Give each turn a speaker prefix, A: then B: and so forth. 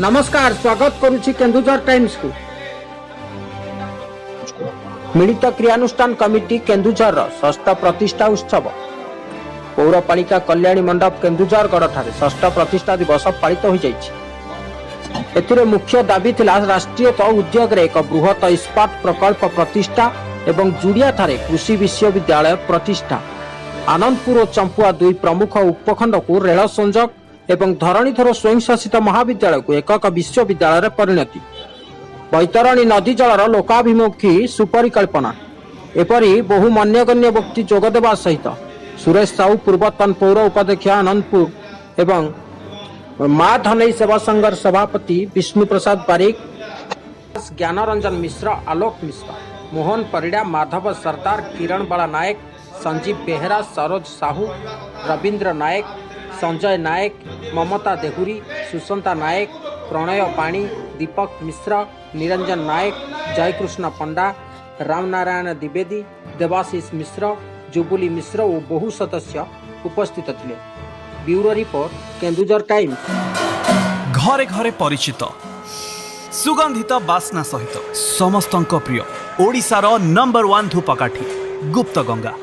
A: नमस्कार स्वागत करुछि केन्दुझर टाइम्स को। मिलित क्रियानुष्ठान कमिटी केन्दुझर षष्ठ प्रतिष्ठा उत्सव पौरपालिका कल्याणी मंडप केन्दुझरगढ़ ठारे षष्ठ प्रतिष्ठा दिवस पालित हो जाइछि। एथिरे मुख्य दाबी थिला राष्ट्रीय उद्योग रे एक बृहत इस्पात प्रकल्प प्रतिष्ठा एवं जुड़िया ठारे कृषि विश्वविद्यालय प्रतिष्ठा। आनंदपुर और चंपुआ दुई प्रमुख उपखंड को रेल संजोग एवं धरणीधर स्वयं शासित महाविद्यालय को एकक विश्वविद्यालय परिणति। बैतरणी नदी जलर लोकाभिमुखी सुपरिकल्पना। एपरी बहु मान्यगण्य व्यक्ति जोगदेवा सहित सुरेश साहू पूर्वतन पौर उपाध्यक्ष आनंदपुर एवं माँ धनई सेवा संघर सभापति विष्णु प्रसाद बारिक, ज्ञानरंजन मिश्र, आलोक मिश्र, मोहन परिड़ा, माधव सरदार, किरण बाला नायक, संजीव बेहेरा, सरोज साहू, रवींद्र नायक, संजय नायक, ममता देहुरी, सुसंता नायक, प्रणय पाणी, दीपक मिश्र, निरंजन नायक, जयकृष्ण पंडा, रामनारायण द्विवेदी, देवाशीष मिश्र, जुबुली मिश्र और बहु सदस्य उपस्थित थिले। Bureau report Keonjhar times.
B: घरे घरे परिचित सुगंधित बास्ना सहित समस्तंक प्रिय ओडिशार नंबर 1 धूपकाठी गुप्त गंगा।